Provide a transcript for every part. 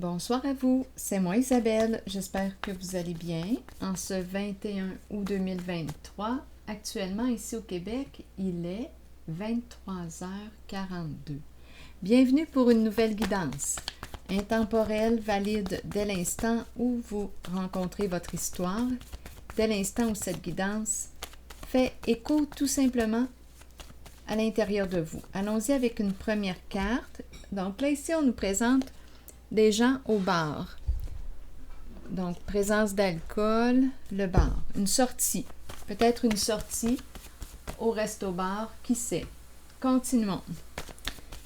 Bonsoir à vous, c'est moi Isabelle, j'espère que vous allez bien. En ce 21 août 2023, actuellement ici au Québec, il est 23h42. Bienvenue pour une nouvelle guidance, intemporelle, valide dès l'instant où vous rencontrez votre histoire, dès l'instant où cette guidance fait écho tout simplement à l'intérieur de vous. Allons-y avec une première carte. Donc là ici on nous présente des gens au bar. Donc, présence d'alcool, le bar. Une sortie. Peut-être une sortie au resto-bar, qui sait. Continuons.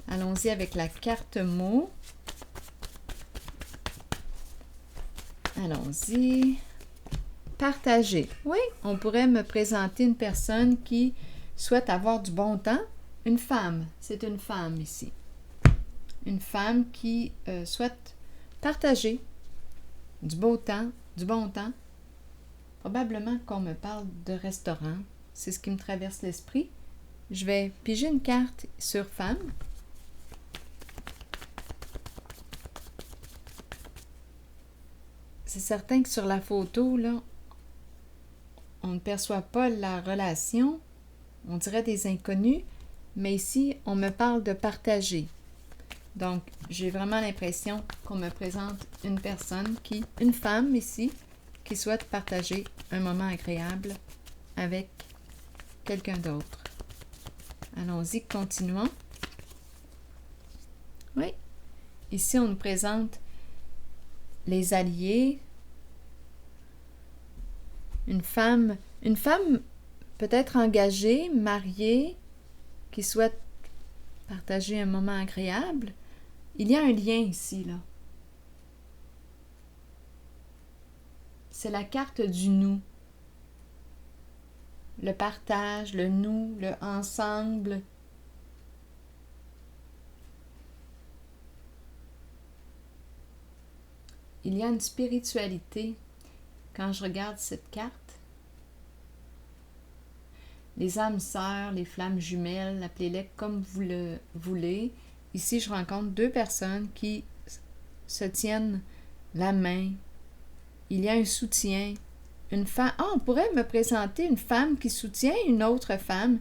Allons-y avec la carte mot. Allons-y. Partager. Oui, on pourrait me présenter une personne qui souhaite avoir du bon temps. Une femme. C'est une femme ici. Une femme qui souhaite partager du beau temps, du bon temps. Probablement qu'on me parle de restaurant. C'est ce qui me traverse l'esprit. Je vais piger une carte sur femme. C'est certain que sur la photo, là, on ne perçoit pas la relation. On dirait des inconnus. Mais ici, on me parle de partager. Donc, j'ai vraiment l'impression qu'on me présente une personne une femme ici, qui souhaite partager un moment agréable avec quelqu'un d'autre. Allons-y, continuons. Oui, ici on nous présente les alliés. Une femme peut-être engagée, mariée, qui souhaite partager un moment agréable. Il y a un lien ici, là. C'est la carte du nous. Le partage, le nous, le ensemble. Il y a une spiritualité quand je regarde cette carte. Les âmes sœurs, les flammes jumelles, appelez-les comme vous le voulez. Ici, je rencontre deux personnes qui se tiennent la main. Il y a un soutien. Une femme. Ah, on pourrait me présenter une femme qui soutient une autre femme.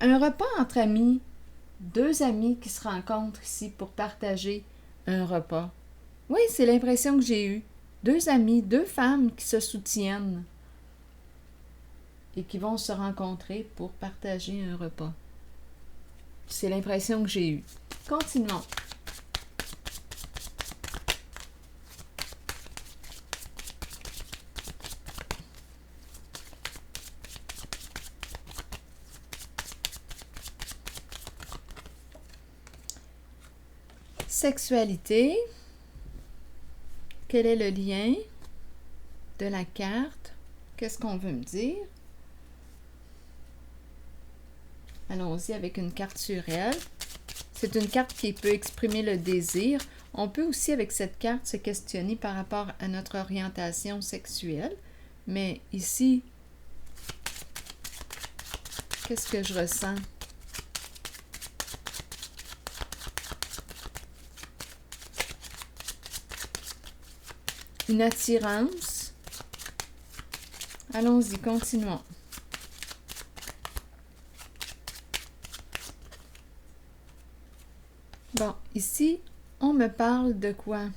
Un repas entre amis. Deux amis qui se rencontrent ici pour partager un repas. Oui, c'est l'impression que j'ai eue. Deux amis, deux femmes qui se soutiennent et qui vont se rencontrer pour partager un repas. C'est l'impression que j'ai eue. Continuons. Sexualité. Quel est le lien de la carte? Qu'est-ce qu'on veut me dire? Allons-y avec une carte sur elle. C'est une carte qui peut exprimer le désir. On peut aussi, avec cette carte, se questionner par rapport à notre orientation sexuelle. Mais ici, qu'est-ce que je ressens? Une attirance. Allons-y, continuons. Bon, ici, on me parle de quoi?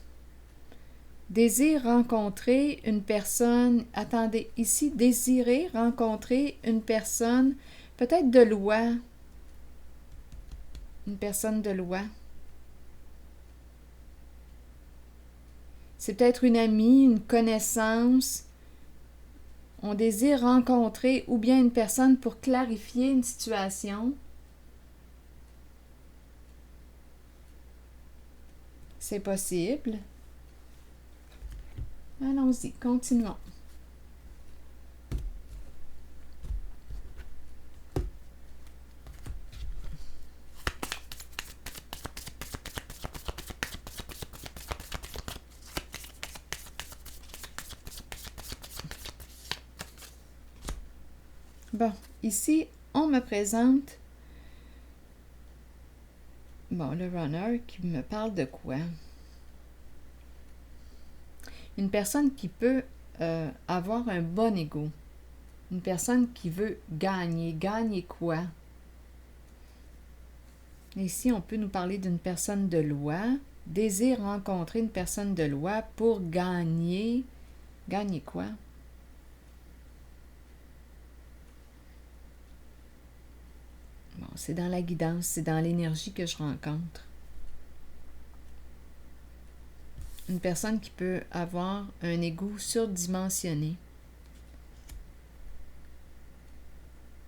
Désir rencontrer une personne. Attendez, ici, désirer rencontrer une personne, peut-être de loi. Une personne de loi. C'est peut-être une amie, une connaissance. On désire rencontrer ou bien une personne pour clarifier une situation. C'est possible. Allons-y, continuons. Bon, ici, on me présente le runner qui me parle de quoi? une personne qui peut avoir un bon ego. Une personne qui veut gagner. Gagner quoi? Ici, on peut nous parler d'une personne de loi. Désire rencontrer une personne de loi pour gagner. Gagner quoi? Bon, c'est dans la guidance, c'est dans l'énergie que je rencontre. Une personne qui peut avoir un ego surdimensionné.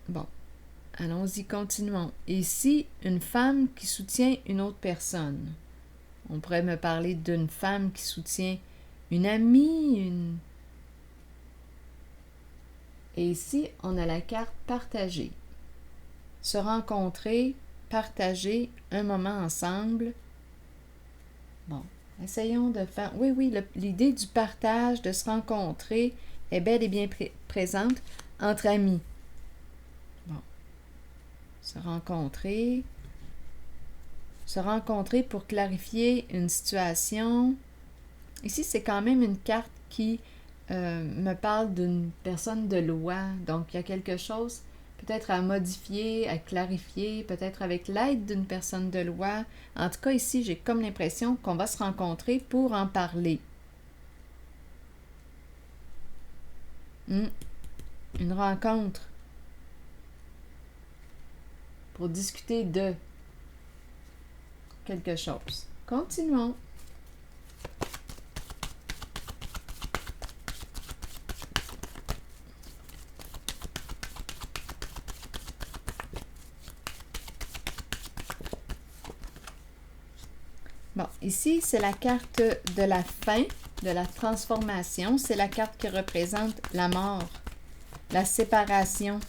Bon, allons-y, continuons. Ici, une femme qui soutient une autre personne. On pourrait me parler d'une femme qui soutient une amie, Et ici, on a la carte partagée. Se rencontrer, partager un moment ensemble. Bon, essayons de faire... Oui, l'idée du partage, de se rencontrer, est bel et bien présente entre amis. Bon, se rencontrer pour clarifier une situation. Ici, c'est quand même une carte qui me parle d'une personne de loi. Donc, il y a quelque chose peut-être à modifier, à clarifier, peut-être avec l'aide d'une personne de loi. En tout cas, ici, j'ai comme l'impression qu'on va se rencontrer pour en parler. Une rencontre pour discuter de quelque chose. Continuons. Bon, ici, c'est la carte de la fin, de la transformation. C'est la carte qui représente la mort, la séparation,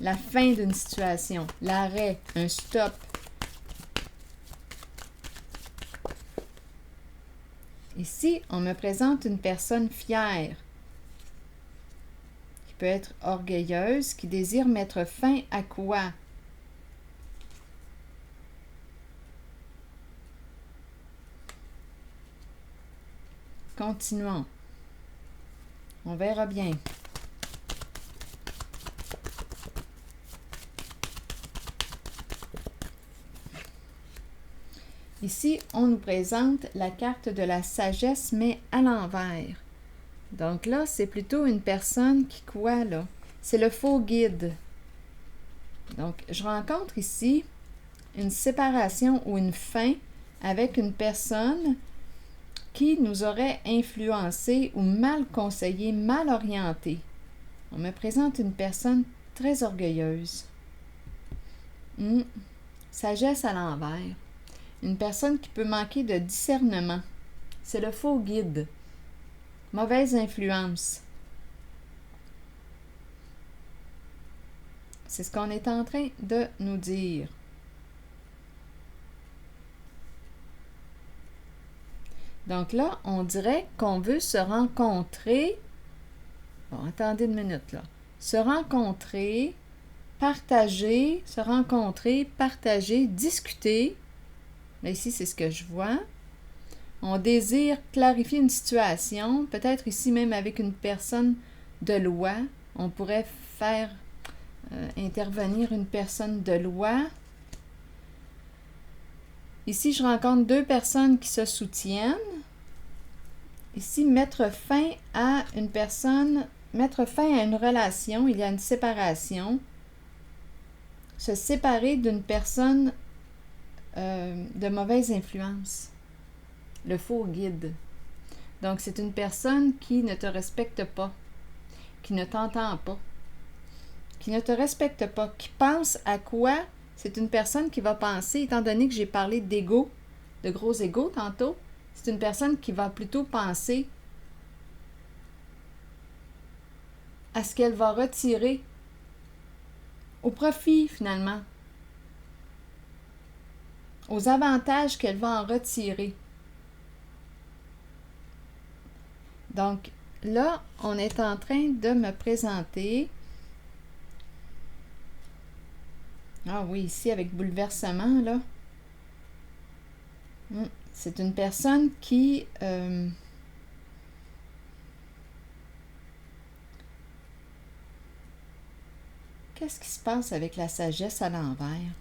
la fin d'une situation, l'arrêt, un stop. Ici, on me présente une personne fière, qui peut être orgueilleuse, qui désire mettre fin à quoi? Continuons. On verra bien. Ici, on nous présente la carte de la sagesse, mais à l'envers. Donc là, c'est plutôt une personne qui quoi, là? C'est le faux guide. Donc, je rencontre ici une séparation ou une fin avec une personne qui nous aurait influencé ou mal conseillé, mal orienté. On me présente une personne très orgueilleuse. Sagesse à l'envers. Une personne qui peut manquer de discernement. C'est le faux guide. Mauvaise influence. C'est ce qu'on est en train de nous dire. Donc là, on dirait qu'on veut se rencontrer. Bon, attendez une minute là. Se rencontrer, partager, discuter. Là, ici, c'est ce que je vois. On désire clarifier une situation, peut-être ici même avec une personne de loi. On pourrait faire intervenir une personne de loi. Ici, je rencontre deux personnes qui se soutiennent. Ici, mettre fin à une personne, mettre fin à une relation, il y a une séparation. Se séparer d'une personne de mauvaise influence. Le faux guide. Donc, c'est une personne qui ne te respecte pas, qui ne t'entend pas, qui ne te respecte pas, qui pense à quoi? C'est une personne qui va penser, étant donné que j'ai parlé d'ego, de gros égos tantôt, c'est une personne qui va plutôt penser à ce qu'elle va retirer au profit, finalement, aux avantages qu'elle va en retirer. Donc, là, on est en train de me présenter... Ah oui, ici, avec bouleversement, là. C'est une personne qui Qu'est-ce qui se passe avec la sagesse à l'envers?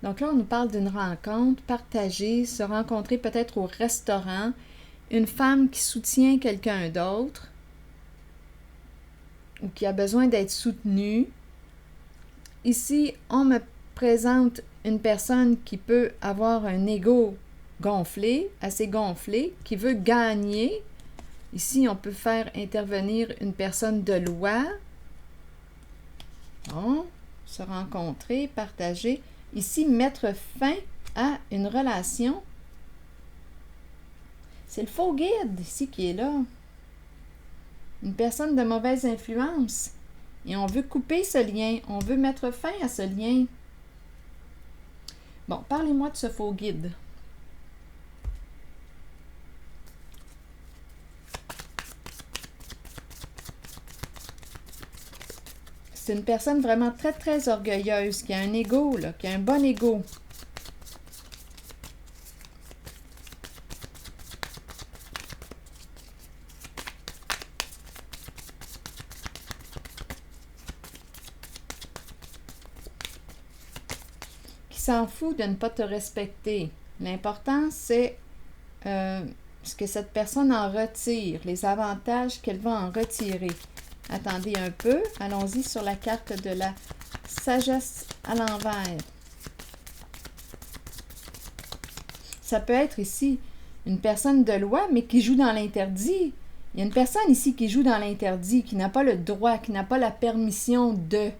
Donc là, on nous parle d'une rencontre partagée, se rencontrer peut-être au restaurant, une femme qui soutient quelqu'un d'autre ou qui a besoin d'être soutenue. Ici, on me présente une personne qui peut avoir un ego gonflé, assez gonflé, qui veut gagner. Ici, on peut faire intervenir une personne de loi. Bon, se rencontrer, partager. Ici, mettre fin à une relation. C'est le faux guide ici qui est là. Une personne de mauvaise influence. Et on veut couper ce lien. On veut mettre fin à ce lien. Bon, parlez-moi de ce faux guide. C'est une personne vraiment très, très orgueilleuse, qui a un ego, là, qui a un bon ego. Qui s'en fout de ne pas te respecter. L'important, c'est ce que cette personne en retire, les avantages qu'elle va en retirer. Attendez un peu, allons-y sur la carte de la sagesse à l'envers. Ça peut être ici une personne de loi, mais qui joue dans l'interdit. Il y a une personne ici qui joue dans l'interdit, qui n'a pas le droit, qui n'a pas la permission de,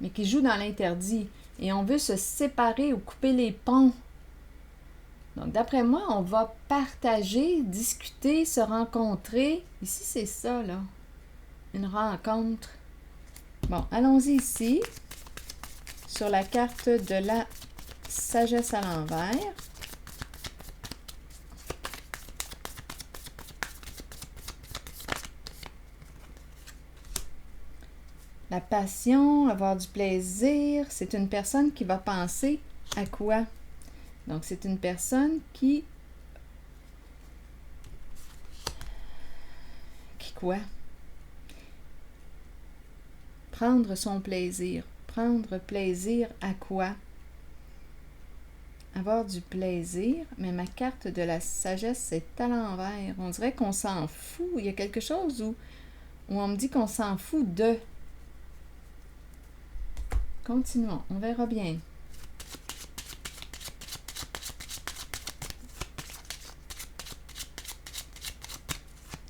mais qui joue dans l'interdit. Et on veut se séparer ou couper les ponts. Donc, d'après moi, on va partager, discuter, se rencontrer. Ici, c'est ça, là. Une rencontre. Bon, allons-y ici, sur la carte de la sagesse à l'envers. La passion, avoir du plaisir, c'est une personne qui va penser à quoi? Donc, c'est une personne qui quoi? Prendre son plaisir. Prendre plaisir à quoi? Avoir du plaisir, mais ma carte de la sagesse est à l'envers. On dirait qu'on s'en fout. Il y a quelque chose où on me dit qu'on s'en fout de. Continuons, on verra bien.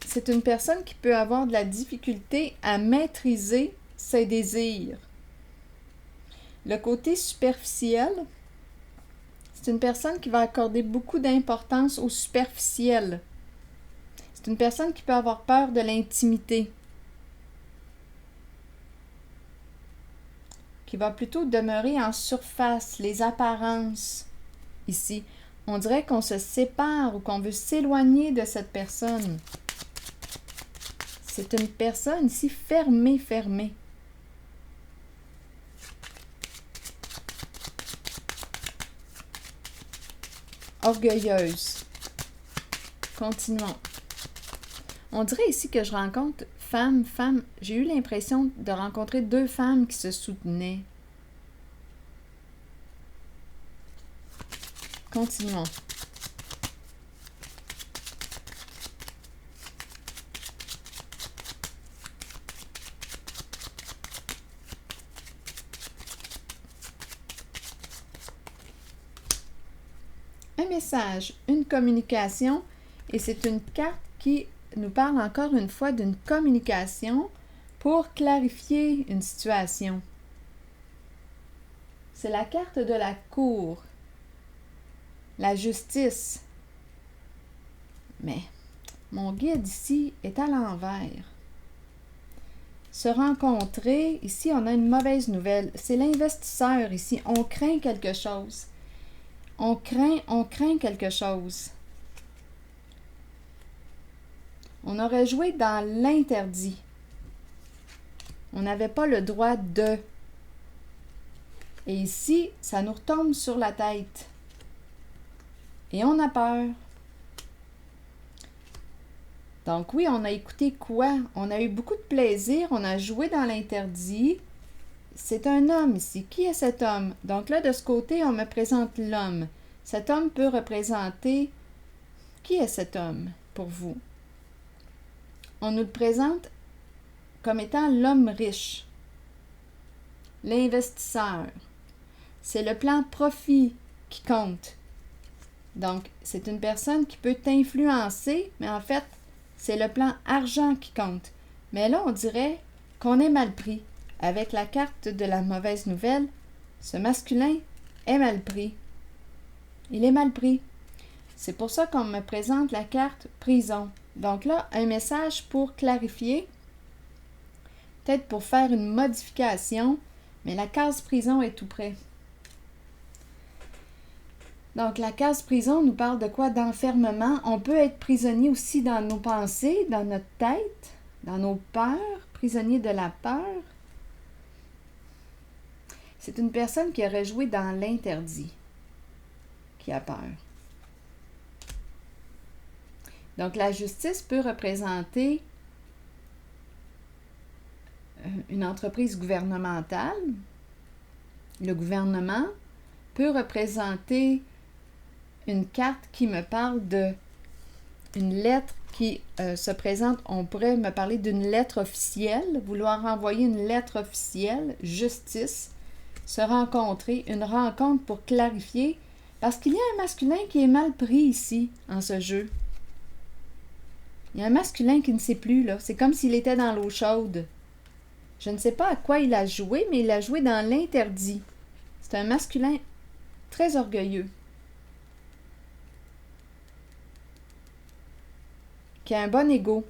C'est une personne qui peut avoir de la difficulté à maîtriser ses désirs. Le côté superficiel, c'est une personne qui va accorder beaucoup d'importance au superficiel. C'est une personne qui peut avoir peur de l'intimité, qui va plutôt demeurer en surface, les apparences. Ici, on dirait qu'on se sépare ou qu'on veut s'éloigner de cette personne. C'est une personne ici fermée. Orgueilleuse. Continuons. On dirait ici que je rencontre femme. J'ai eu l'impression de rencontrer deux femmes qui se soutenaient. Continuons. Un message, une communication, et c'est une carte qui nous parle encore une fois d'une communication pour clarifier une situation. C'est la carte de la cour, la justice. Mais mon guide ici est à l'envers. Se rencontrer, ici on a une mauvaise nouvelle. C'est l'investisseur ici. On craint quelque chose. On craint quelque chose. On aurait joué dans l'interdit. On n'avait pas le droit de. Et ici, ça nous retombe sur la tête. Et on a peur. Donc oui, on a écouté quoi? On a eu beaucoup de plaisir, on a joué dans l'interdit. C'est un homme ici. Qui est cet homme? Donc là, de ce côté, on me présente l'homme. Cet homme peut représenter... Qui est cet homme pour vous? On nous le présente comme étant l'homme riche, l'investisseur. C'est le plan profit qui compte. Donc, c'est une personne qui peut t'influencer, mais en fait, c'est le plan argent qui compte. Mais là, on dirait qu'on est mal pris. Avec la carte de la mauvaise nouvelle, ce masculin est mal pris. Il est mal pris. C'est pour ça qu'on me présente la carte prison. Donc là, un message pour clarifier, peut-être pour faire une modification, mais la case prison est tout près. Donc la case prison nous parle de quoi? D'enfermement. On peut être prisonnier aussi dans nos pensées, dans notre tête, dans nos peurs, prisonnier de la peur. C'est une personne qui aurait joué dans l'interdit, qui a peur. Donc, la justice peut représenter une entreprise gouvernementale. Le gouvernement peut représenter une carte qui me parle de une lettre qui se présente. On pourrait me parler d'une lettre officielle, vouloir envoyer une lettre officielle, justice, se rencontrer, une rencontre pour clarifier, parce qu'il y a un masculin qui est mal pris ici, en ce jeu. Il y a un masculin qui ne sait plus, là. C'est comme s'il était dans l'eau chaude. Je ne sais pas à quoi il a joué, mais il a joué dans l'interdit. C'est un masculin très orgueilleux. Qui a un bon ego.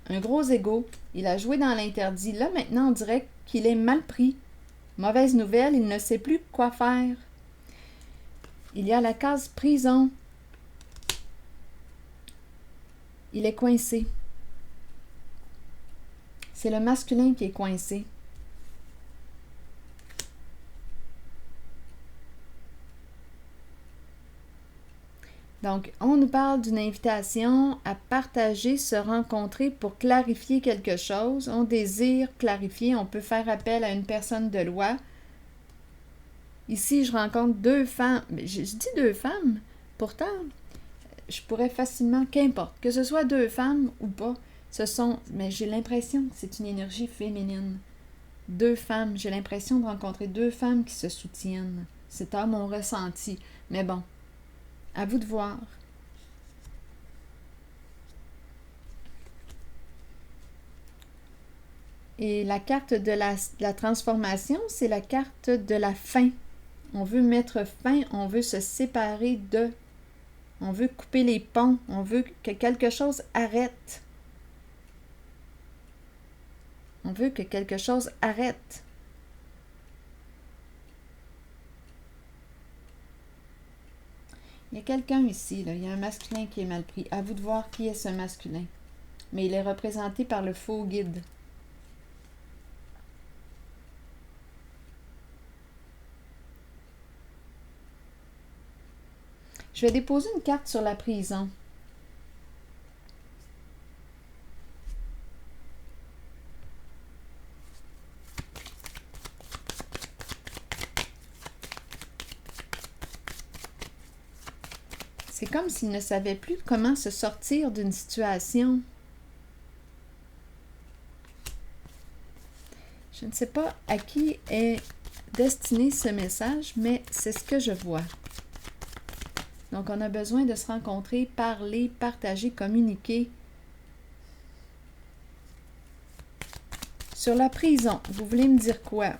Un gros ego. Il a joué dans l'interdit. Là, maintenant, on dirait qu'il est mal pris. Mauvaise nouvelle, il ne sait plus quoi faire. Il y a la case prison. Il est coincé. C'est le masculin qui est coincé. Donc, on nous parle d'une invitation à partager, se rencontrer pour clarifier quelque chose. On désire clarifier, on peut faire appel à une personne de loi. Ici, je rencontre deux femmes. Je dis deux femmes, pourtant, je pourrais facilement, qu'importe, que ce soit deux femmes ou pas, mais j'ai l'impression que c'est une énergie féminine. Deux femmes, j'ai l'impression de rencontrer deux femmes qui se soutiennent. C'est à mon ressenti. Mais bon, à vous de voir. Et la carte de la transformation, c'est la carte de la fin. On veut mettre fin, on veut se séparer de... On veut couper les ponts, on veut que quelque chose arrête. On veut que quelque chose arrête. Il y a quelqu'un ici, là. Il y a un masculin qui est mal pris. À vous de voir qui est ce masculin. Mais il est représenté par le faux guide. Je vais déposer une carte sur la prison. C'est comme s'il ne savait plus comment se sortir d'une situation. Je ne sais pas à qui est destiné ce message, mais c'est ce que je vois. Donc, on a besoin de se rencontrer, parler, partager, communiquer. Sur la prison, vous voulez me dire quoi?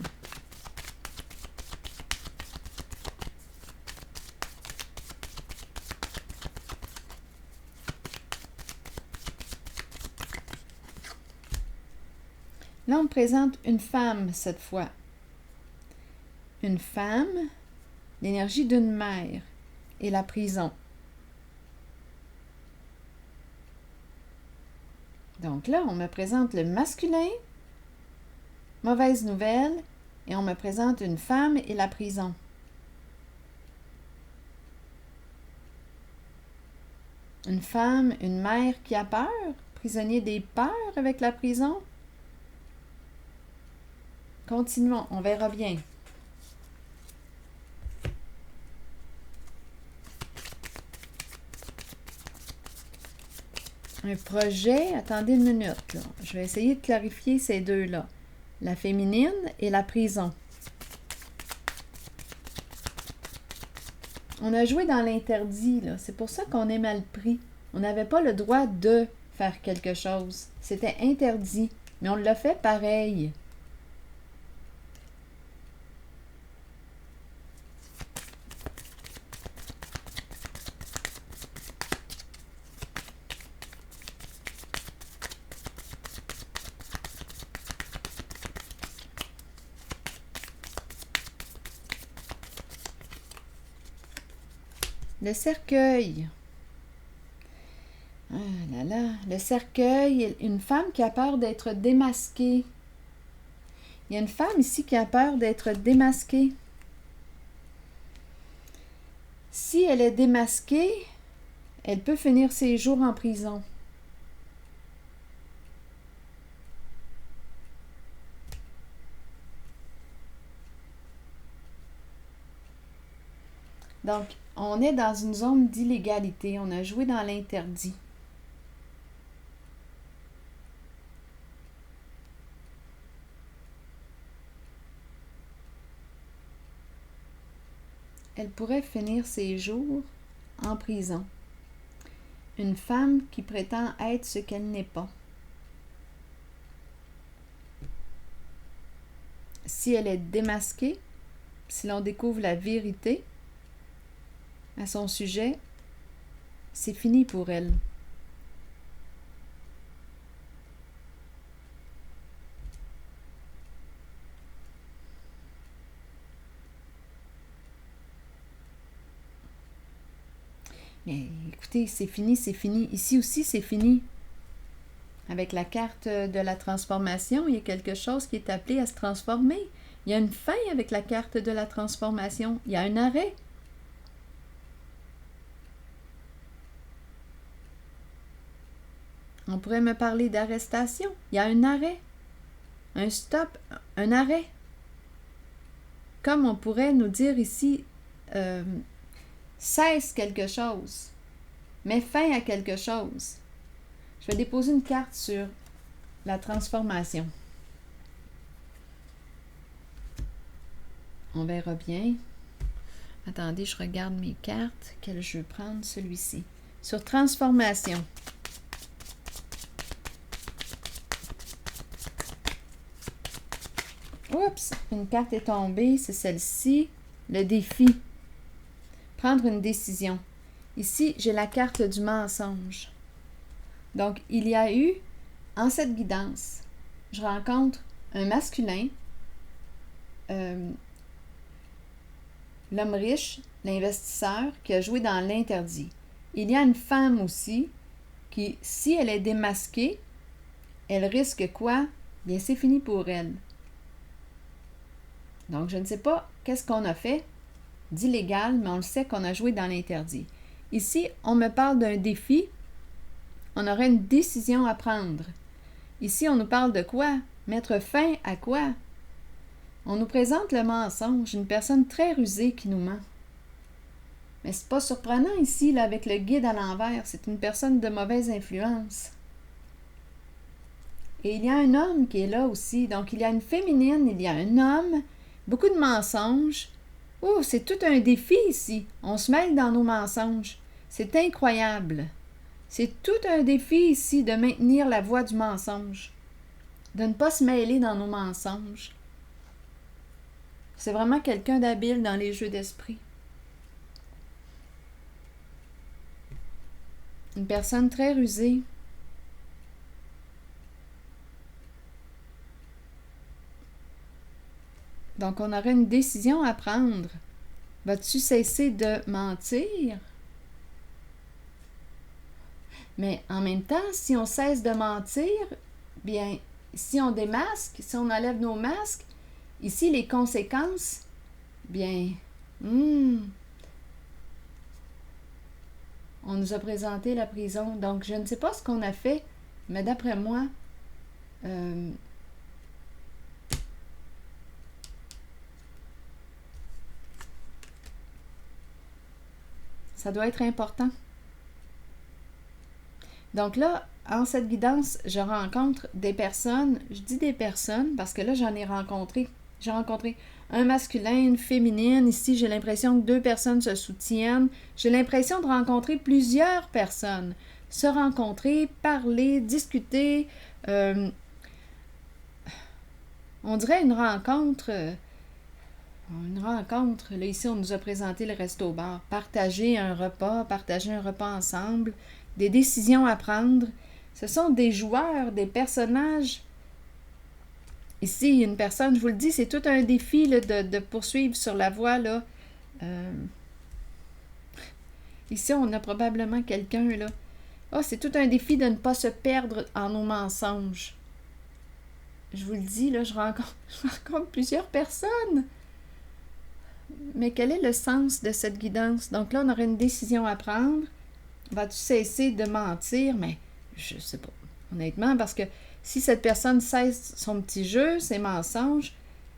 Là, on me présente une femme cette fois. Une femme, l'énergie d'une mère et la prison. Donc là, on me présente le masculin, mauvaise nouvelle, et on me présente une femme et la prison. Une femme, une mère qui a peur, prisonnier des peurs avec la prison. Continuons, on verra bien. Un projet, attendez une minute, là. Je vais essayer de clarifier ces deux-là. La féminine et la prison. On a joué dans l'interdit, là. C'est pour ça qu'on est mal pris. On n'avait pas le droit de faire quelque chose. C'était interdit, mais on l'a fait pareil. Le cercueil. Ah là là, le cercueil, une femme qui a peur d'être démasquée. Il y a une femme ici qui a peur d'être démasquée. Si elle est démasquée, elle peut finir ses jours en prison. Donc, on est dans une zone d'illégalité. On a joué dans l'interdit. Elle pourrait finir ses jours en prison. Une femme qui prétend être ce qu'elle n'est pas. Si elle est démasquée, si l'on découvre la vérité à son sujet, c'est fini pour elle. Mais écoutez, c'est fini, c'est fini. Ici aussi, c'est fini. Avec la carte de la transformation, il y a quelque chose qui est appelé à se transformer. Il y a une fin avec la carte de la transformation. Il y a un arrêt. On pourrait me parler d'arrestation. Il y a un arrêt. Un stop, un arrêt. Comme on pourrait nous dire ici, cesse quelque chose. Mets fin à quelque chose. Je vais déposer une carte sur la transformation. On verra bien. Attendez, je regarde mes cartes. Quel je veux prendre? Celui-ci. Sur transformation. Oups! Une carte est tombée. C'est celle-ci. Le défi. Prendre une décision. Ici, j'ai la carte du mensonge. Donc, il y a eu, en cette guidance, je rencontre un masculin, l'homme riche, l'investisseur, qui a joué dans l'interdit. Il y a une femme aussi qui, si elle est démasquée, elle risque quoi? Bien, c'est fini pour elle. Donc, je ne sais pas qu'est-ce qu'on a fait d'illégal, mais on le sait qu'on a joué dans l'interdit. Ici, on me parle d'un défi. On aurait une décision à prendre. Ici, on nous parle de quoi? Mettre fin à quoi? On nous présente le mensonge, une personne très rusée qui nous ment. Mais c'est pas surprenant ici, là, avec le guide à l'envers. C'est une personne de mauvaise influence. Et il y a un homme qui est là aussi. Donc, il y a une féminine, il y a un homme, beaucoup de mensonges. Oh, c'est tout un défi ici. On se mêle dans nos mensonges. C'est incroyable. C'est tout un défi ici de maintenir la voie du mensonge. De ne pas se mêler dans nos mensonges. C'est vraiment quelqu'un d'habile dans les jeux d'esprit. Une personne très rusée. Donc, on aurait une décision à prendre. Vas-tu cesser de mentir? Mais en même temps, si on cesse de mentir, bien, si on démasque, si on enlève nos masques, ici, les conséquences, bien, on on nous a présenté la prison. Donc, je ne sais pas ce qu'on a fait, mais d'après moi, ça doit être important. Donc là, en cette guidance, je rencontre des personnes. Je dis des personnes parce que là, j'en ai rencontré. J'ai rencontré un masculin, une féminine. Ici, j'ai l'impression que 2 personnes se soutiennent. J'ai l'impression de rencontrer plusieurs personnes. Se rencontrer, parler, discuter. On dirait une rencontre. Là, ici, on nous a présenté le resto-bar. Partager un repas ensemble. Des décisions à prendre. Ce sont des joueurs, des personnages. Ici, une personne, je vous le dis, c'est tout un défi là, de poursuivre sur la voie. Là. Ici, on a probablement quelqu'un. Là. Oh, c'est tout un défi de ne pas se perdre en nos mensonges. Je vous le dis, là, je rencontre plusieurs personnes. Mais quel est le sens de cette guidance? Donc là, on aurait une décision à prendre. Vas-tu cesser de mentir? Mais je sais pas. Honnêtement, parce que si cette personne cesse son petit jeu, ses mensonges,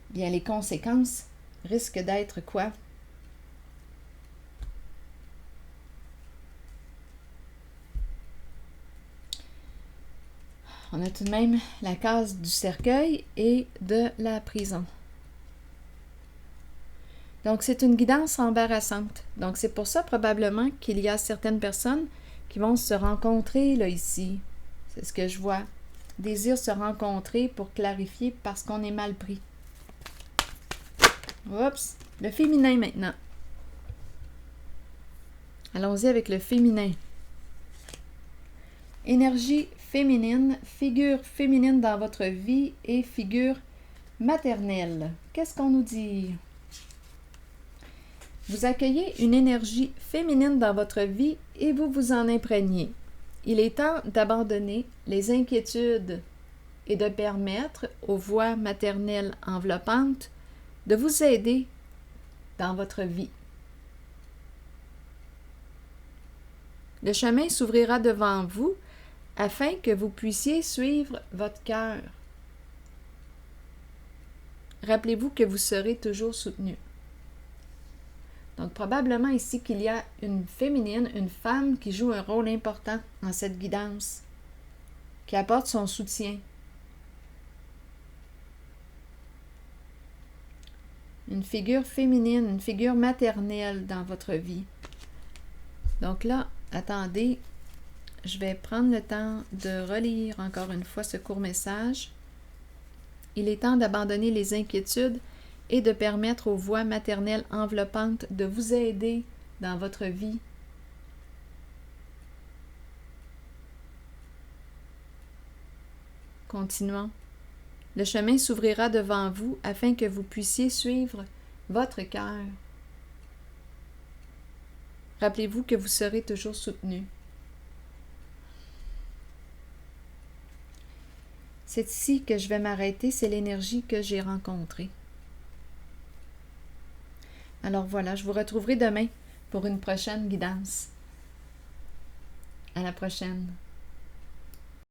bien les conséquences risquent d'être quoi? On a tout de même la case du cercueil et de la prison. Donc, c'est une guidance embarrassante. Donc, c'est pour ça probablement qu'il y a certaines personnes qui vont se rencontrer là ici. C'est ce que je vois. Désir se rencontrer pour clarifier parce qu'on est mal pris. Oups! Le féminin maintenant. Allons-y avec le féminin. Énergie féminine, figure féminine dans votre vie et figure maternelle. Qu'est-ce qu'on nous dit? Vous accueillez une énergie féminine dans votre vie et vous vous en imprégnez. Il est temps d'abandonner les inquiétudes et de permettre aux voix maternelles enveloppantes de vous aider dans votre vie. Le chemin s'ouvrira devant vous afin que vous puissiez suivre votre cœur. Rappelez-vous que vous serez toujours soutenu. Donc, probablement ici qu'il y a une féminine, une femme qui joue un rôle important dans cette guidance, qui apporte son soutien. Une figure féminine, une figure maternelle dans votre vie. Donc là, attendez, je vais prendre le temps de relire encore une fois ce court message. Il est temps d'abandonner les inquiétudes et de permettre aux voix maternelles enveloppantes de vous aider dans votre vie. Continuons. Le chemin s'ouvrira devant vous afin que vous puissiez suivre votre cœur. Rappelez-vous que vous serez toujours soutenu. C'est ici que je vais m'arrêter, c'est l'énergie que j'ai rencontrée. Alors voilà, je vous retrouverai demain pour une prochaine guidance. À la prochaine.